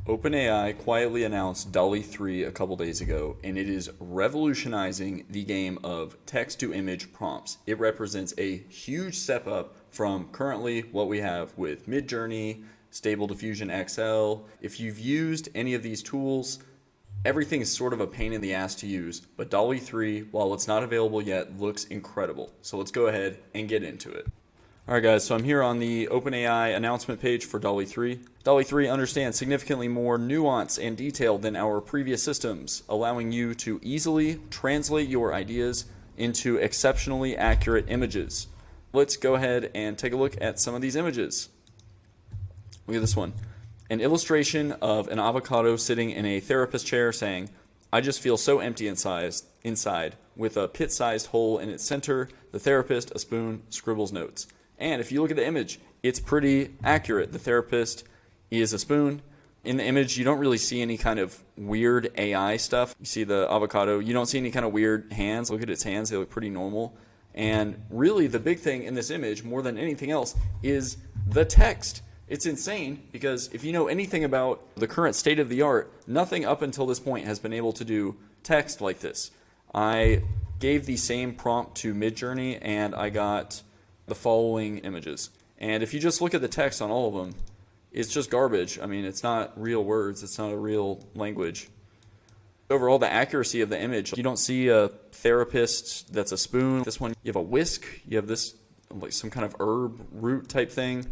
OpenAI quietly announced Dall-E 3 a couple days ago, and it is revolutionizing the game of text to image prompts. It represents a huge step up from currently what we have with Midjourney, Stable Diffusion XL. If you've used any of these tools, everything is sort of a pain in the ass to use, but Dall-E 3, while it's not available yet, looks incredible. So let's go ahead and get into it. Alright guys, so I'm here on the OpenAI announcement page for Dall-E 3. Dall-E 3 understands significantly more nuance and detail than our previous systems, allowing you to easily translate your ideas into exceptionally accurate images. Let's go ahead and take a look at some of these images. Look at this one. An illustration of an avocado sitting in a therapist chair saying, "I just feel so empty inside, with a pit-sized hole in its center. The therapist, a spoon, scribbles notes." And if you look at the image, it's pretty accurate. The therapist is a spoon. In the image, you don't really see any kind of weird AI stuff. You see the avocado, you don't see any kind of weird hands. Look at its hands, they look pretty normal. And really the big thing in this image, more than anything else, is the text. It's insane because if you know anything about the current state of the art, nothing up until this point has been able to do text like this. I gave the same prompt to Midjourney and I got the following images. And if you just look at the text on all of them, it's just garbage. I mean, it's not real words. It's not a real language. Overall, the accuracy of the image, you don't see a therapist that's a spoon. This one, you have a whisk. You have this, like some kind of herb root type thing.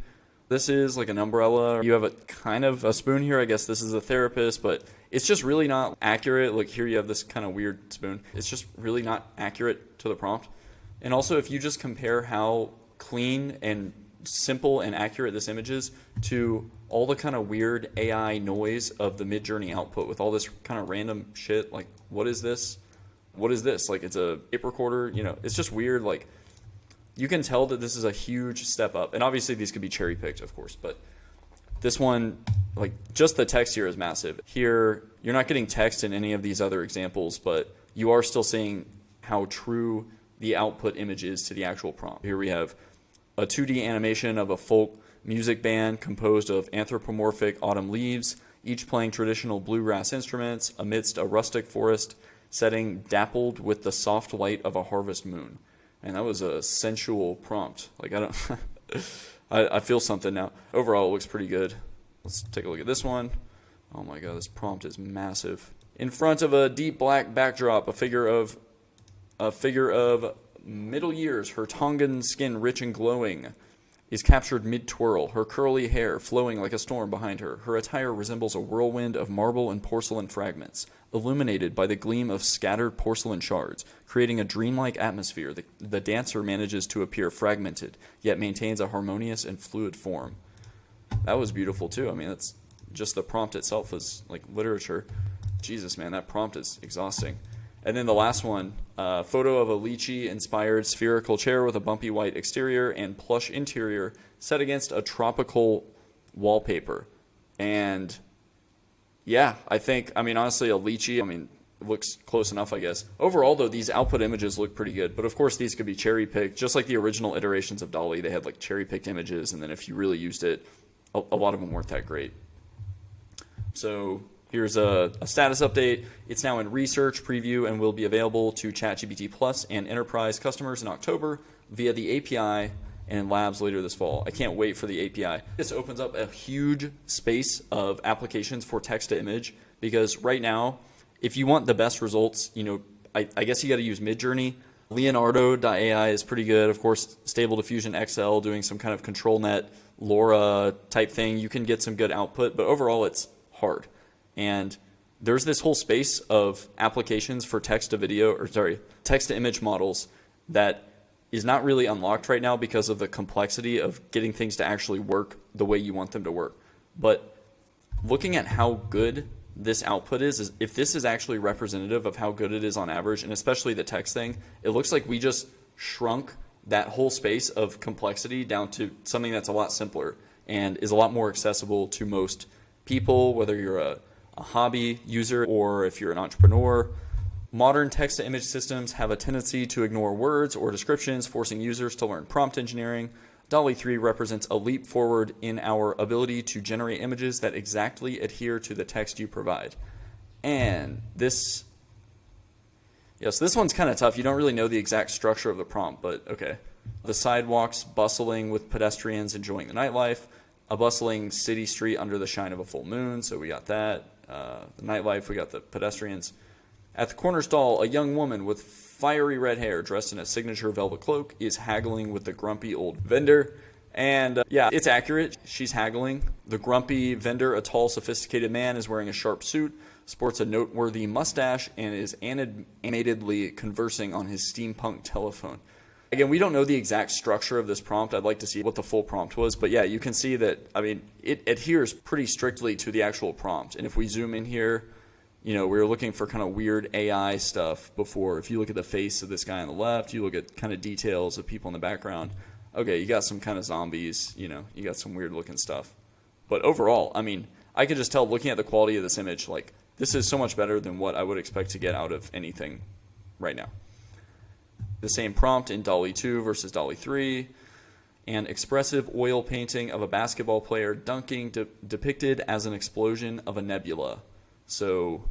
This is like an umbrella. You have a kind of a spoon here. I guess this is a therapist, but it's just really not accurate. Like here you have this kind of weird spoon. It's just really not accurate to the prompt. And also, if you just compare how clean and simple and accurate this image is to all the kind of weird AI noise of the Midjourney output with all this kind of random shit, like what is this? What is this? Like it's a tape recorder, you know, it's just weird. Like you can tell that this is a huge step up. And obviously these could be cherry picked, of course, but this one, like just the text here is massive. Here, you're not getting text in any of these other examples, but you are still seeing how true the output image is to the actual prompt. Here we have a 2D animation of a folk music band composed of anthropomorphic autumn leaves, each playing traditional bluegrass instruments amidst a rustic forest setting dappled with the soft light of a harvest moon. And that was a sensual prompt. Like I don't, I feel something now. Overall, it looks pretty good. Let's take a look at this one. Oh my God, this prompt is massive. In front of a deep black backdrop, a figure of middle years, her Tongan skin rich and glowing, is captured mid-twirl, her curly hair flowing like a storm behind her. Her attire resembles a whirlwind of marble and porcelain fragments, illuminated by the gleam of scattered porcelain shards, creating a dreamlike atmosphere. The dancer manages to appear fragmented, yet maintains a harmonious and fluid form. That was beautiful too. I mean, that's just the prompt itself was like literature. Jesus, man, that prompt is exhausting. And then the last one, photo of a lychee-inspired spherical chair with a bumpy white exterior and plush interior set against a tropical wallpaper. And yeah, I mean, honestly, a lychee, looks close enough, I guess. Overall, though, these output images look pretty good. But of course, these could be cherry-picked. Just like the original iterations of Dall-E, they had like cherry-picked images. And then if you really used it, a lot of them weren't that great. So here's a status update. It's now in research preview and will be available to ChatGPT Plus and enterprise customers in October via the API and in labs later this fall. I can't wait for the API. This opens up a huge space of applications for text to image because right now, if you want the best results, I guess you got to use Midjourney. Leonardo.ai is pretty good. Of course, Stable Diffusion XL doing some kind of control net, LoRa type thing. You can get some good output, but overall it's hard. And there's this whole space of applications for text to image models that is not really unlocked right now because of the complexity of getting things to actually work the way you want them to work. But looking at how good this output is if this is actually representative of how good it is on average, and especially the text thing, it looks like we just shrunk that whole space of complexity down to something that's a lot simpler and is a lot more accessible to most people, whether you're a hobby user or if you're an entrepreneur. Modern text-to-image systems have a tendency to ignore words or descriptions, forcing users to learn prompt engineering. Dall-E 3 represents a leap forward in our ability to generate images that exactly adhere to the text you provide. And this, yes, this one's kind of tough. You don't really know the exact structure of the prompt, but okay. The sidewalks bustling with pedestrians enjoying the nightlife, a bustling city street under the shine of a full moon, so we got that. The nightlife, we got the pedestrians. At the corner stall, a young woman with fiery red hair dressed in a signature velvet cloak is haggling with the grumpy old vendor. And yeah, it's accurate. She's haggling. The grumpy vendor, a tall, sophisticated man, is wearing a sharp suit, sports a noteworthy mustache, and is animatedly conversing on his steampunk telephone. Again, we don't know the exact structure of this prompt. I'd like to see what the full prompt was. But yeah, you can see that, I mean, it adheres pretty strictly to the actual prompt. And if we zoom in here, you know, we were looking for kind of weird AI stuff before. If you look at the face of this guy on the left, you look at kind of details of people in the background. Okay, you got some kind of zombies, you know, you got some weird looking stuff. But overall, I mean, I could just tell looking at the quality of this image, like, this is so much better than what I would expect to get out of anything right now. The same prompt in Dall-E 2 versus Dall-E 3. An expressive oil painting of a basketball player dunking depicted as an explosion of a nebula. So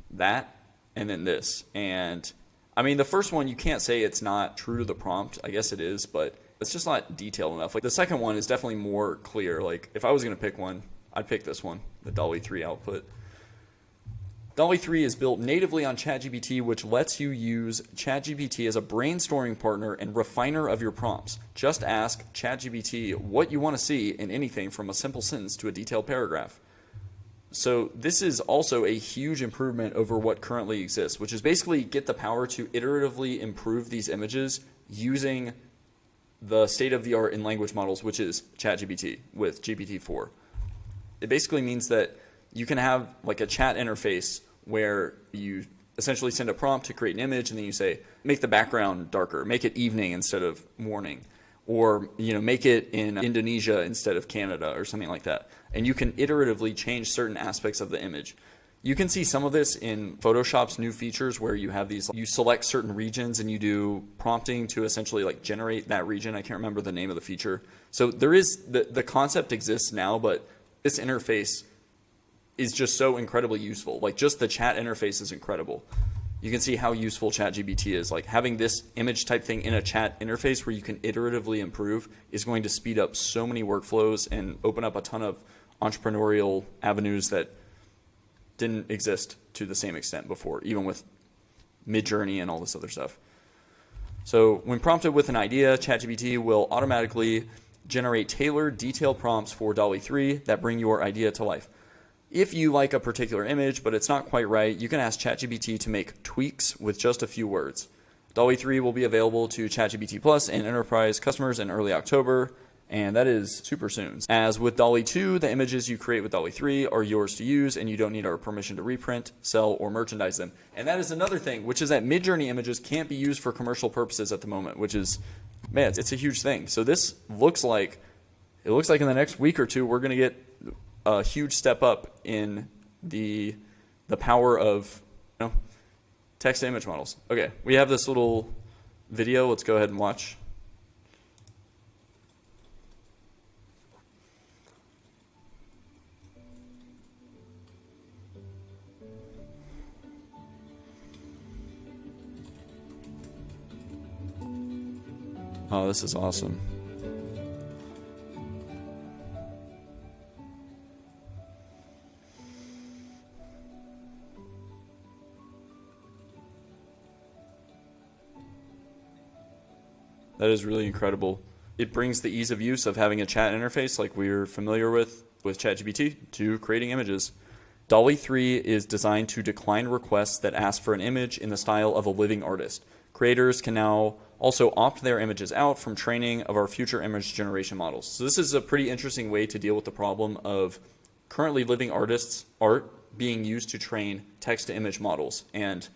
that, and then this. And I mean, the first one, you can't say it's not true to the prompt. I guess it is, but it's just not detailed enough. Like the second one is definitely more clear. Like if I was going to pick one, I'd pick this one, the Dall-E 3 output. Dall-E 3 is built natively on ChatGPT, which lets you use ChatGPT as a brainstorming partner and refiner of your prompts. Just ask ChatGPT what you want to see in anything from a simple sentence to a detailed paragraph. So this is also a huge improvement over what currently exists, which is basically get the power to iteratively improve these images using the state-of-the-art in language models, which is ChatGPT with GPT-4. It basically means that you can have like a chat interface where you essentially send a prompt to create an image, and then you say, make the background darker, make it evening instead of morning, or you know, make it in Indonesia instead of Canada, or something like that. And you can iteratively change certain aspects of the image. You can see some of this in Photoshop's new features where you have these, you select certain regions and you do prompting to essentially like generate that region. I can't remember the name of the feature. So there is, the concept exists now, but this interface is just so incredibly useful. Like just the chat interface is incredible. You can see how useful ChatGPT is. Like having this image type thing in a chat interface where you can iteratively improve is going to speed up so many workflows and open up a ton of entrepreneurial avenues that didn't exist to the same extent before, even with Midjourney and all this other stuff. So when prompted with an idea, ChatGPT will automatically generate tailored, detailed prompts for Dall-E 3 that bring your idea to life. If you like a particular image, but it's not quite right, you can ask ChatGPT to make tweaks with just a few words. Dall-E 3 will be available to ChatGPT Plus and Enterprise customers in early October, and that is super soon. As with Dall-E 2, the images you create with Dall-E 3 are yours to use, and you don't need our permission to reprint, sell, or merchandise them. And that is another thing, which is that Midjourney images can't be used for commercial purposes at the moment, which is, man, it's a huge thing. So this looks like in the next week or two, we're going to get a huge step up in the power of, you know, text to image models. Okay, we have this little video. Let's go ahead and watch. Oh, this is awesome. That is really incredible. It brings the ease of use of having a chat interface like we're familiar with ChatGPT to creating images. Dall-E 3 is designed to decline requests that ask for an image in the style of a living artist. Creators can now also opt their images out from training of our future image generation models. So this is a pretty interesting way to deal with the problem of currently living artists' art being used to train text-to-image models. And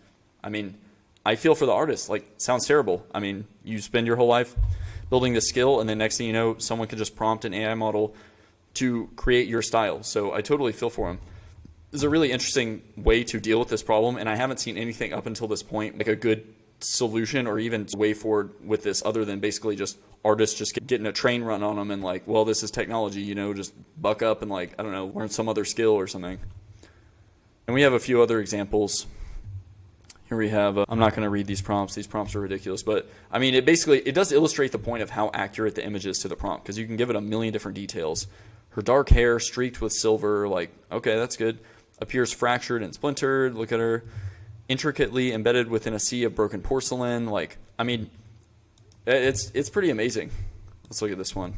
I mean, I feel for the artists. Like, sounds terrible. I mean, you spend your whole life building this skill, and then next thing you know, someone can just prompt an AI model to create your style. So I totally feel for them. This is a really interesting way to deal with this problem, and I haven't seen anything up until this point, like a good solution or even way forward with this other than basically just artists just getting a train run on them and like, well, this is technology, you know, just buck up and like, I don't know, learn some other skill or something. And we have a few other examples. Here we have, I'm not going to read these prompts. These prompts are ridiculous. But, I mean, it does illustrate the point of how accurate the image is to the prompt, because you can give it a million different details. Her dark hair streaked with silver, like, okay, that's good. Appears fractured and splintered. Look at her. Intricately embedded within a sea of broken porcelain. Like, I mean, it's pretty amazing. Let's look at this one.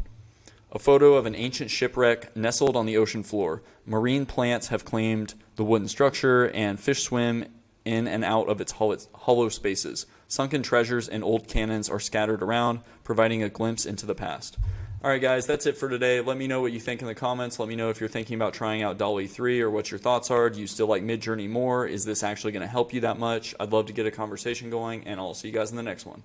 A photo of an ancient shipwreck nestled on the ocean floor. Marine plants have claimed the wooden structure, and fish swim in and out of its hollow spaces. Sunken treasures and old cannons are scattered around, providing a glimpse into the past. All right, guys, that's it for today. Let me know what you think in the comments. Let me know if you're thinking about trying out Dall-E 3 or what your thoughts are. Do you still like Midjourney more? Is this actually going to help you that much? I'd love to get a conversation going, and I'll see you guys in the next one.